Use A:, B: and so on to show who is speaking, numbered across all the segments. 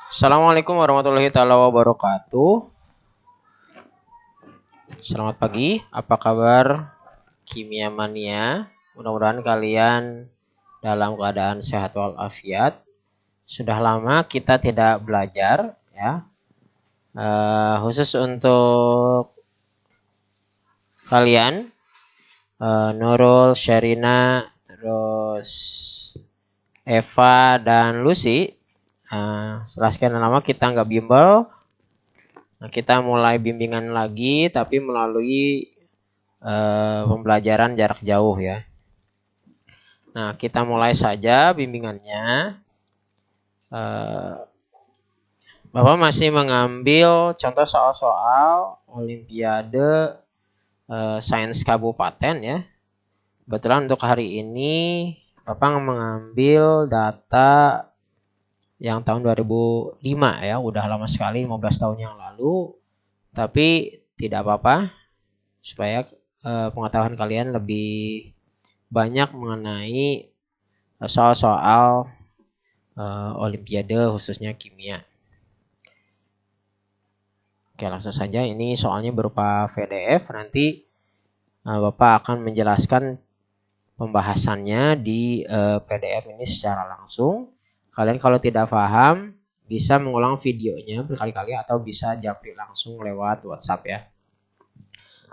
A: Assalamualaikum warahmatullahi taala wabarakatuh. Selamat pagi, apa kabar kimia mania? Mudah-mudahan kalian dalam keadaan sehat walafiat. Sudah lama kita tidak belajar ya. Khusus untuk kalian Nurul, Sherina, terus Eva dan Lucy. Setelah sekian lama kita nggak bimbel. Nah, kita mulai bimbingan lagi tapi melalui pembelajaran jarak jauh ya. Nah, kita mulai saja bimbingannya. Bapak masih mengambil contoh soal-soal Olimpiade Sains Kabupaten ya. Kebetulan untuk hari ini Bapak mengambil data yang tahun 2005 ya, udah lama sekali, 15 tahun yang lalu. Tapi tidak apa-apa, supaya pengetahuan kalian lebih banyak mengenai soal-soal Olimpiade khususnya kimia. Oke, langsung saja. Ini soalnya berupa PDF. Nanti Bapak akan menjelaskan pembahasannya di PDF ini secara langsung. Kalian kalau tidak paham bisa mengulang videonya berkali-kali atau bisa japri langsung lewat WhatsApp ya.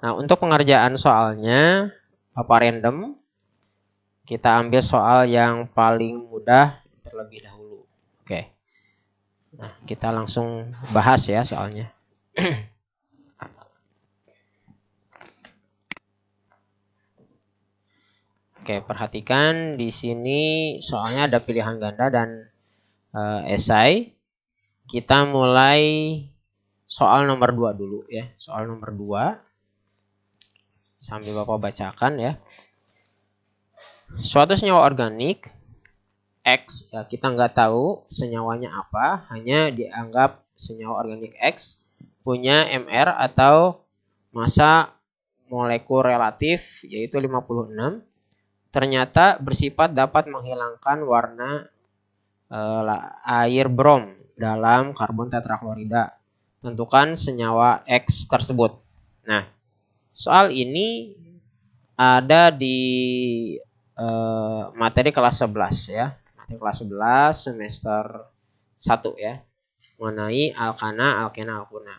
A: Nah, untuk pengerjaan soalnya Bapak random. Kita ambil soal yang paling mudah terlebih dahulu. Oke. Nah, kita langsung bahas ya soalnya. Oke, perhatikan di sini soalnya ada pilihan ganda dan esai. Kita mulai soal nomor 2 dulu ya. Soal nomor 2. Sambil Bapak bacakan ya. Suatu senyawa organik X ya, kita nggak tahu senyawanya apa, hanya dianggap senyawa organik X punya MR atau massa molekul relatif yaitu 56. Ternyata bersifat dapat menghilangkan warna air brom dalam karbon tetraklorida. Tentukan senyawa X tersebut. Nah, soal ini ada di materi kelas 11 ya. Materi kelas 11 semester 1 ya. Mengenai alkana, alkena, alkuna.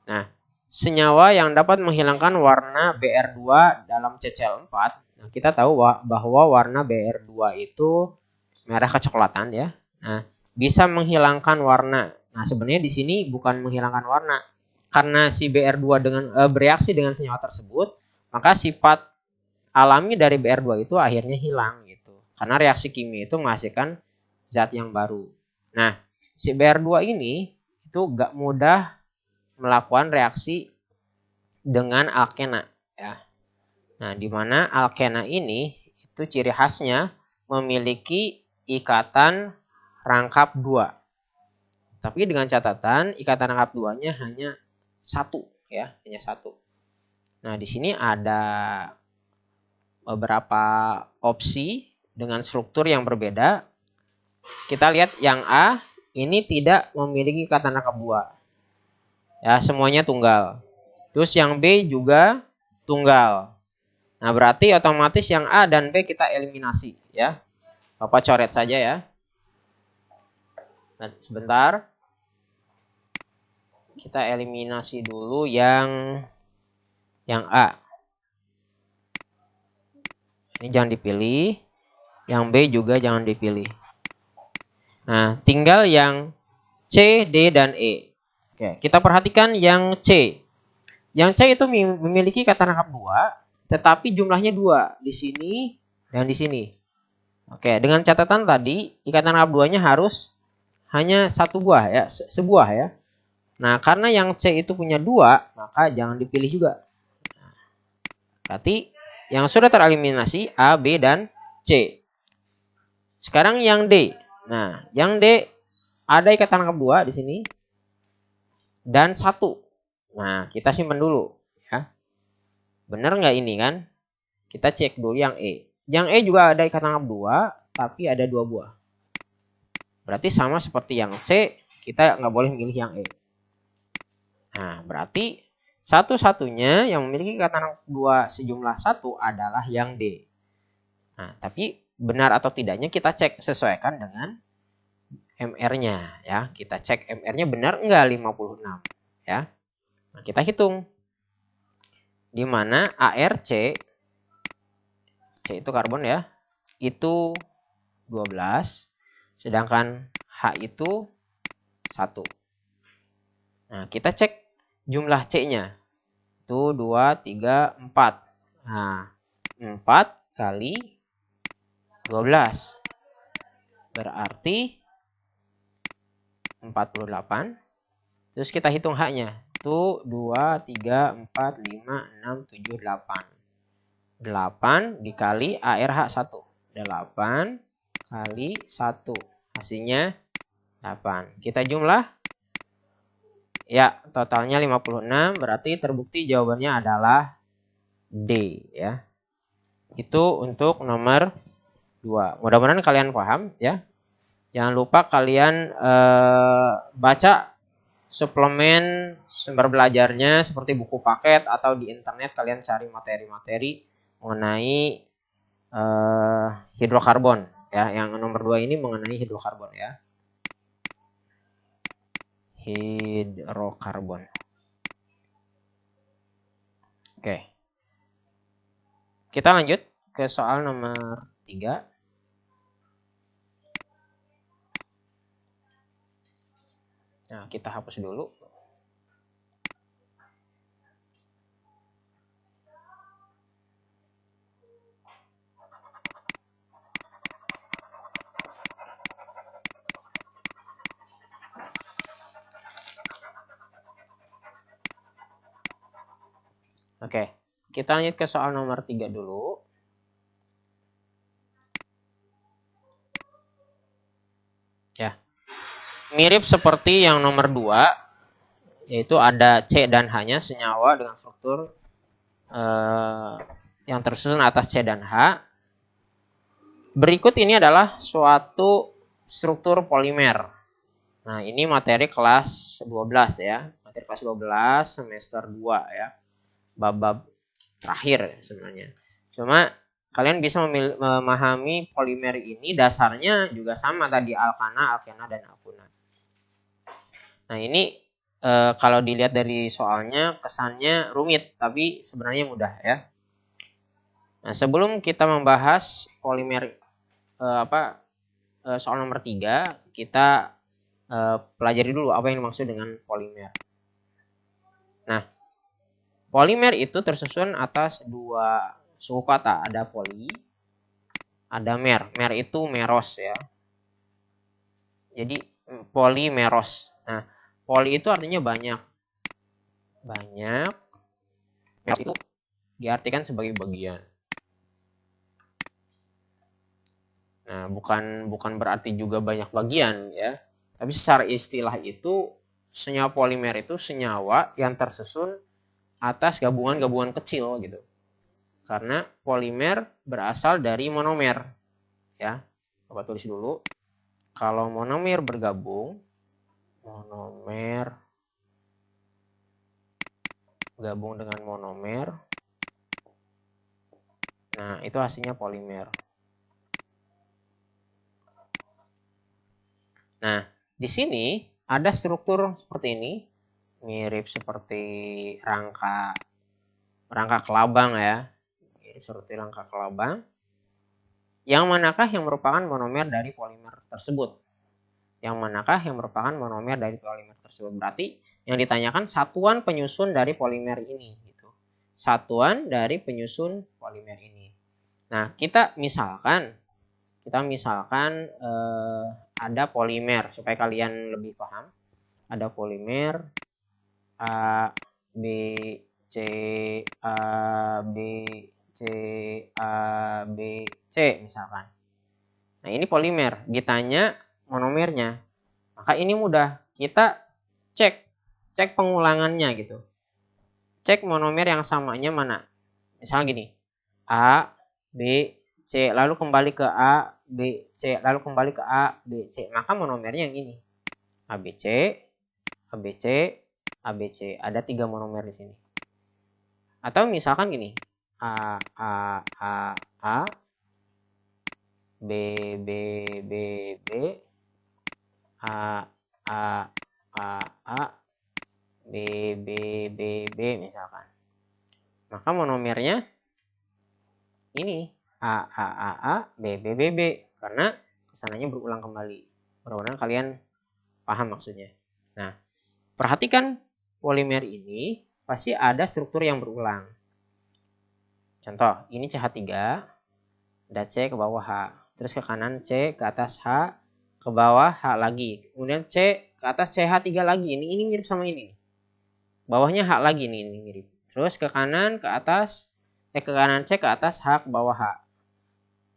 A: Nah, senyawa yang dapat menghilangkan warna BR2 dalam CCl4. Nah, kita tahu bahwa warna BR2 itu merah kecoklatan ya. Nah, bisa menghilangkan warna. Nah, sebenarnya di sini bukan menghilangkan warna. Karena si BR2 dengan bereaksi dengan senyawa tersebut, maka sifat alami dari BR2 itu akhirnya hilang gitu. Karena reaksi kimia itu menghasilkan zat yang baru. Nah, si BR2 ini itu gak mudah melakukan reaksi dengan alkena ya. Nah, di mana alkena ini itu ciri khasnya memiliki ikatan rangkap 2. Tapi dengan catatan ikatan rangkap 2-nya hanya 1 ya, hanya 1. Nah, di sini ada beberapa opsi dengan struktur yang berbeda. Kita lihat yang A ini tidak memiliki ikatan rangkap 2. Ya, semuanya tunggal. Terus yang B juga tunggal. Nah, berarti otomatis yang A dan B kita eliminasi ya. Bapak coret saja ya. Nah, sebentar. Kita eliminasi dulu yang A. Ini jangan dipilih. Yang B juga jangan dipilih. Nah, tinggal yang C, D, dan E. Oke, kita perhatikan yang C. Yang C itu memiliki ikatan rangkap 2, tetapi jumlahnya 2 di sini dan di sini. Oke, dengan catatan tadi ikatan rangkap 2-nya harus hanya 1 buah ya, sebuah ya. Nah, karena yang C itu punya 2, maka jangan dipilih juga. Berarti yang sudah tereliminasi A, B, dan C. Sekarang yang D. Nah, yang D ada ikatan rangkap 2 di sini dan 1. Nah, kita simpan dulu ya. Benar nggak ini kan? Kita cek dulu yang E. Yang E juga ada ikatan rangkap 2, tapi ada 2 buah. Berarti sama seperti yang C, kita nggak boleh milih yang E. Nah, berarti satu-satunya yang memiliki ikatan 2 sejumlah 1 adalah yang D. Nah, tapi benar atau tidaknya kita cek sesuaikan dengan MR-nya ya. Kita cek MR-nya benar enggak 56 ya. Nah, kita hitung. Di mana ARC C itu karbon ya, itu 12, sedangkan H itu 1. Nah, kita cek jumlah C-nya. Itu 2, 3, 4. Nah, 4 kali 12. Berarti 48. Terus kita hitung H-nya. Itu 2, 3, 4, 5, 6, 7, 8. 8 dikali ARH 1. 8 kali 1. Hasilnya 8. Kita jumlah. Ya, totalnya 56. Berarti terbukti jawabannya adalah D ya. Itu untuk nomor 2. Mudah-mudahan kalian paham ya. Jangan lupa kalian baca suplemen sumber belajarnya seperti buku paket atau di internet kalian cari materi-materi mengenai hidrokarbon ya. Yang nomor 2 ini mengenai hidrokarbon ya. Hidrokarbon. Oke. Kita lanjut ke soal nomor 3. Nah, kita hapus dulu. Oke, kita lanjut ke soal nomor 3 dulu. Ya. Mirip seperti yang nomor 2, yaitu ada C dan H-nya senyawa dengan struktur yang tersusun atas C dan H. Berikut ini adalah suatu struktur polimer. Nah, ini materi kelas 12 ya. Materi kelas 12 semester 2 ya. Bab terakhir sebenarnya. Cuma kalian bisa memahami polimer ini dasarnya juga sama tadi alkana, alkena, dan alkuna. Nah, ini kalau dilihat dari soalnya kesannya rumit, tapi sebenarnya mudah ya. Nah, sebelum kita membahas polimer soal nomor 3, kita pelajari dulu apa yang dimaksud dengan polimer. Nah, polimer itu tersusun atas 2 suku kata, ada poli, ada mer. Mer itu meros ya. Jadi polimeros. Nah, poli itu artinya banyak. Banyak. Meros itu diartikan sebagai bagian. Nah, bukan berarti juga banyak bagian ya. Tapi secara istilah itu senyawa polimer itu senyawa yang tersusun atas gabungan-gabungan kecil gitu. Karena polimer berasal dari monomer. Ya. Coba tulis dulu. Kalau monomer bergabung, monomer gabung dengan monomer. Nah, itu hasilnya polimer. Nah, di sini ada struktur seperti ini, mirip seperti rangka kelabang ya. Mirip seperti rangka kelabang. Yang manakah yang merupakan monomer dari polimer tersebut? Yang manakah yang merupakan monomer dari polimer tersebut? Berarti yang ditanyakan satuan penyusun dari polimer ini gitu. Satuan dari penyusun polimer ini. Nah, kita misalkan ada polimer supaya kalian lebih paham. Ada polimer A, B, C, A, B, C, A, B, C misalkan. Nah, ini polimer. Ditanya monomernya. Maka ini mudah. Kita cek pengulangannya gitu. Cek monomer yang samanya mana. Misalnya gini. A, B, C. Lalu kembali ke A, B, C, lalu kembali ke A, B, C. Maka monomernya yang ini. ABC, ABC, ABC. Ada 3 monomer di sini. Atau misalkan gini. A, B, B, B, B, A, B, B, B, B misalkan. Maka monomernya ini A, B, B, B, B. Karena kesananya berulang kembali. Mudah-mudahan kalian paham maksudnya. Nah, perhatikan polimer ini pasti ada struktur yang berulang. Contoh, ini CH3, ada C ke bawah H. Terus ke kanan C, ke atas H, ke bawah H lagi. Kemudian C, ke atas CH3 lagi. Ini mirip sama ini. Bawahnya H lagi, ini mirip. Terus ke kanan, ke atas, ke kanan C, ke atas H, ke bawah H.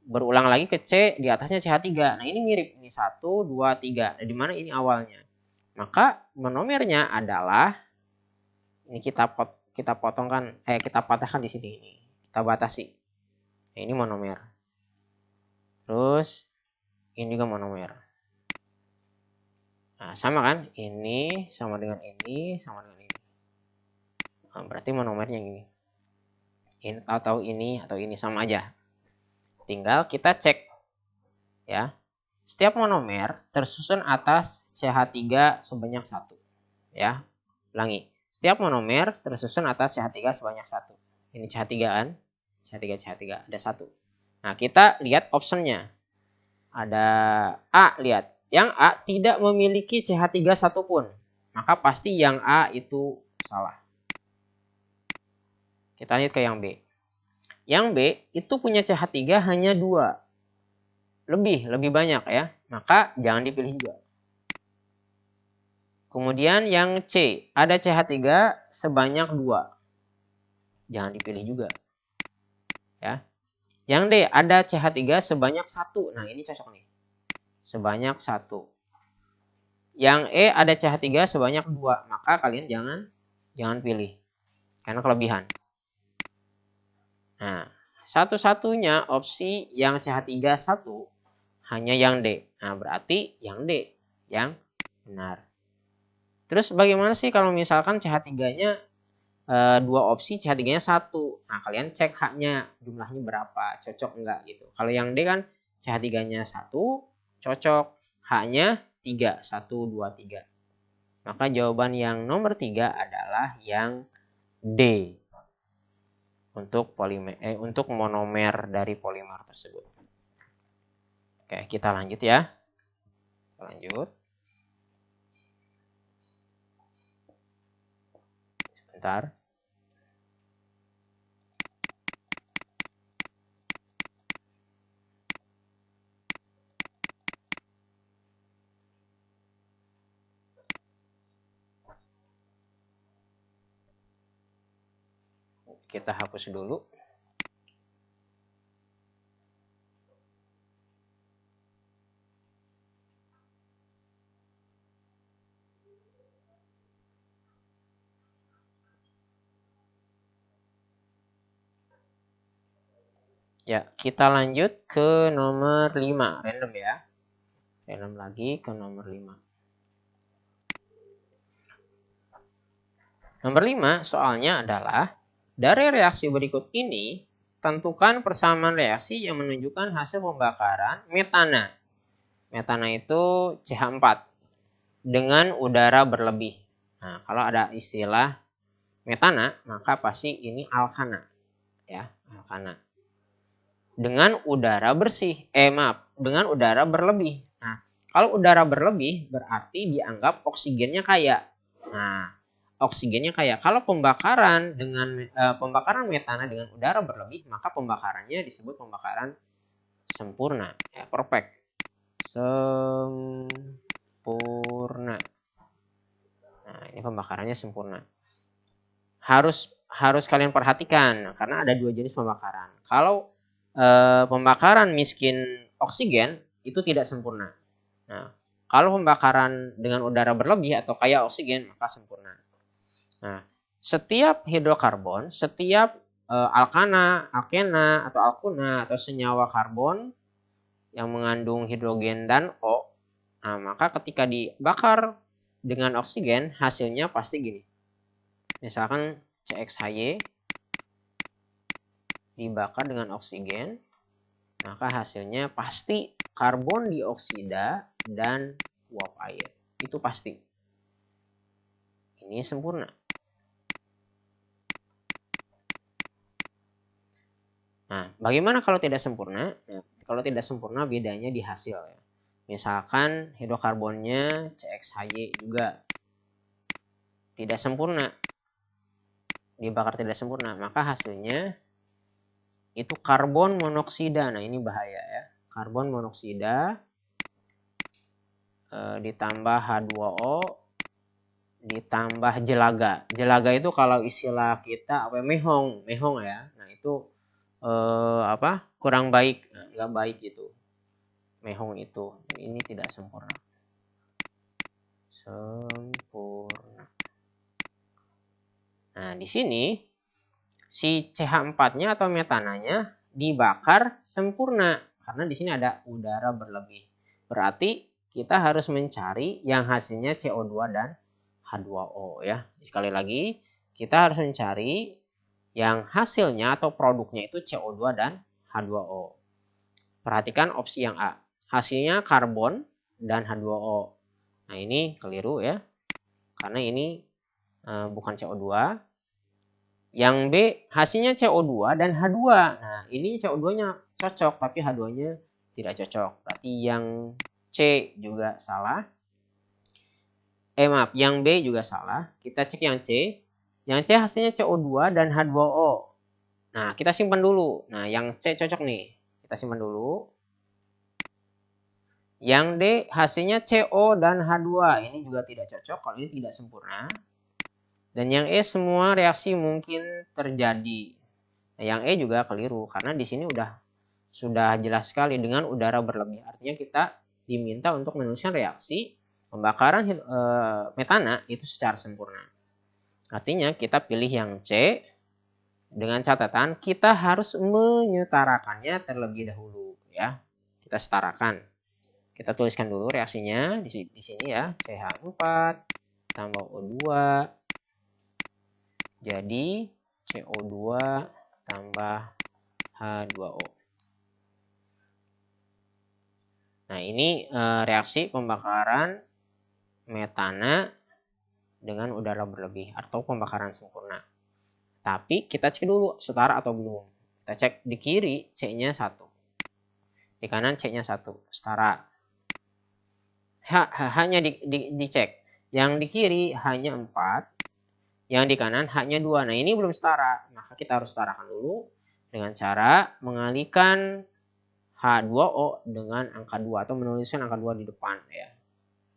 A: Berulang lagi ke C, di atasnya CH3. Nah, ini mirip. Ini 1, 2, 3. Nah, di mana ini awalnya? Maka monomernya adalah ini kita potongkan, kita patahkan di sini ini. Kita batasi. Nah, ini monomer. Terus ini juga monomer. Nah, sama kan? Ini sama dengan ini, sama dengan ini. Nah, berarti monomernya ini. Ini atau ini sama aja. Tinggal kita cek ya. Setiap monomer tersusun atas CH3 sebanyak 1. Ya. Ulangi. Setiap monomer tersusun atas CH3 sebanyak 1. Ini CH3 kan? CH3 ada 1. Nah, kita lihat optionnya. Ada A, lihat. Yang A tidak memiliki CH3 satupun. Maka pasti yang A itu salah. Kita lihat ke yang B. Yang B itu punya CH3 hanya 2. Lebih banyak ya. Maka jangan dipilih juga. Kemudian yang C, ada CH3 sebanyak 2. Jangan dipilih juga. Ya. Yang D, ada CH3 sebanyak 1. Nah, ini cocok nih. Sebanyak 1. Yang E ada CH3 sebanyak 2. Maka kalian jangan pilih. Karena kelebihan. Nah, satu-satunya opsi yang CH3 1 hanya yang D. Nah, berarti yang D yang benar. Terus bagaimana sih kalau misalkan CH3-nya 2 opsi, CH3-nya 1. Nah, kalian cek H-nya jumlahnya berapa, cocok enggak gitu. Kalau yang D kan CH3-nya 1, cocok. H-nya 3, 1, 2, 3. Maka jawaban yang nomor 3 adalah yang D. Untuk monomer dari polimer tersebut. Oke, kita lanjut ya. Lanjut. Sebentar. Kita hapus dulu. Ya, kita lanjut ke nomor 5. Random ya. Random lagi ke nomor 5. Nomor 5 soalnya adalah dari reaksi berikut ini, tentukan persamaan reaksi yang menunjukkan hasil pembakaran metana. Metana itu CH4 dengan udara berlebih. Nah, kalau ada istilah metana, maka pasti ini alkana. Ya, alkana. Dengan udara bersih. Dengan udara berlebih. Nah, kalau udara berlebih berarti dianggap oksigennya kaya. Nah, oksigennya kaya. Kalau pembakaran metana dengan udara berlebih, maka pembakarannya disebut pembakaran sempurna. Ya, perfect. Sempurna. Nah, ini pembakarannya sempurna. Harus kalian perhatikan karena ada 2 jenis pembakaran. Kalau pembakaran miskin oksigen itu tidak sempurna. Nah, kalau pembakaran dengan udara berlebih atau kaya oksigen maka sempurna. Nah, setiap hidrokarbon, setiap alkana, alkena atau alkuna atau senyawa karbon yang mengandung hidrogen dan O. Nah, maka ketika dibakar dengan oksigen, hasilnya pasti gini. Misalkan CXHY dibakar dengan oksigen, maka hasilnya pasti karbon dioksida dan uap air. Itu pasti. Ini sempurna. Nah, bagaimana kalau tidak sempurna? Nah, kalau tidak sempurna bedanya di hasil ya. Misalkan hidrokarbonnya CXHY juga tidak sempurna. Dibakar tidak sempurna, maka hasilnya itu karbon monoksida. Nah, ini bahaya ya. Karbon monoksida ditambah H2O ditambah jelaga. Jelaga itu kalau istilah kita mehong ya. Nah, itu kurang baik, nggak baik itu. Mehong itu. Ini tidak sempurna. Sempurna. Nah, di sini si CH4-nya atau metananya dibakar sempurna karena di sini ada udara berlebih. Berarti kita harus mencari yang hasilnya CO2 dan H2O ya. Sekali lagi, kita harus mencari yang hasilnya atau produknya itu CO2 dan H2O. Perhatikan opsi yang A. Hasilnya karbon dan H2O. Nah, ini keliru ya. Karena ini bukan CO2. Yang B hasilnya CO2 dan H2. Nah, ini CO2-nya cocok tapi H2-nya tidak cocok. Berarti yang C juga salah. Maaf, yang B juga salah. Kita cek yang C. Yang C hasilnya CO2 dan H2O. Nah, kita simpan dulu. Nah, yang C cocok nih. Kita simpan dulu. Yang D hasilnya CO dan H2. Ini juga tidak cocok kalau ini tidak sempurna. Dan yang E semua reaksi mungkin terjadi. Nah, yang E juga keliru karena di sini sudah jelas sekali dengan udara berlebih. Artinya kita diminta untuk menuliskan reaksi pembakaran metana itu secara sempurna. Artinya kita pilih yang C dengan catatan kita harus menyetarakannya terlebih dahulu ya. Kita setarakan. Kita tuliskan dulu reaksinya di sini ya. CH4 tambah O2 jadi CO2 tambah H2O. Nah, ini reaksi pembakaran metana dengan udara berlebih atau pembakaran sempurna. Tapi kita cek dulu setara atau belum. Kita cek di kiri C-nya 1. Di kanan C-nya 1. Setara. Hanya dicek. Yang di kiri hanya 4. Yang di kanan hanya 2. Nah, ini belum setara. Maka kita harus setarakan dulu dengan cara mengalihkan H2O dengan angka 2 atau menuliskan angka 2 di depan ya.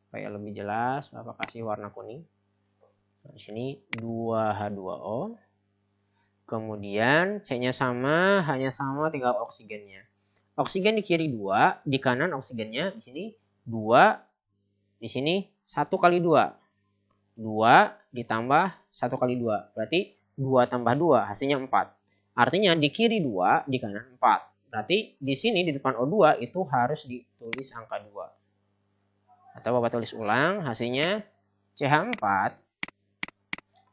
A: Supaya lebih jelas, Bapak kasih warna kuning. Nah, di sini 2H2O. Kemudian C-nya sama, hanya sama tinggal oksigennya. Oksigen di kiri 2, di kanan oksigennya di sini 2, di sini 1 kali 2. 2 ditambah 1 kali 2. Berarti 2 tambah 2 hasilnya 4. Artinya di kiri 2, di kanan 4. Berarti di sini di depan O2 itu harus ditulis angka 2. Atau Bapak tulis ulang hasilnya CH4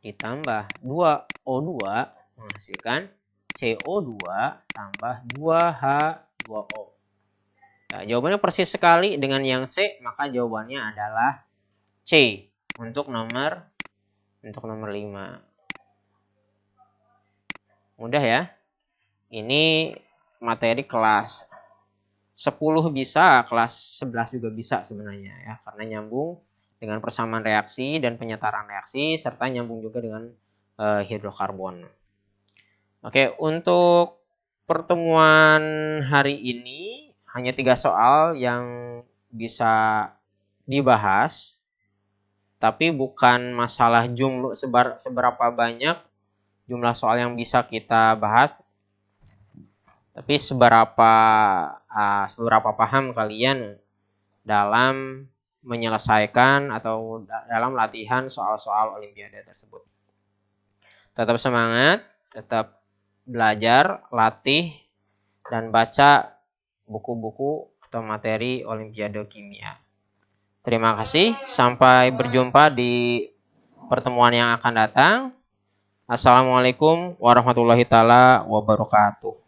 A: ditambah 2O2 menghasilkan CO2 tambah 2H2O. Nah, jawabannya persis sekali dengan yang C, maka jawabannya adalah C. Untuk nomor 5. Mudah ya. Ini materi kelas 10 bisa, kelas 11 juga bisa sebenarnya ya. Karena nyambung dengan persamaan reaksi dan penyetaraan reaksi serta nyambung juga dengan hidrokarbon. Oke, untuk pertemuan hari ini hanya 3 soal yang bisa dibahas. Tapi bukan masalah jumlah seberapa banyak jumlah soal yang bisa kita bahas, tapi seberapa paham kalian dalam menyelesaikan atau dalam latihan soal-soal olimpiade tersebut. Tetap semangat, tetap belajar, latih, dan baca buku-buku atau materi Olimpiade Kimia. Terima kasih, sampai berjumpa di pertemuan yang akan datang. Assalamualaikum warahmatullahi taala wabarakatuh.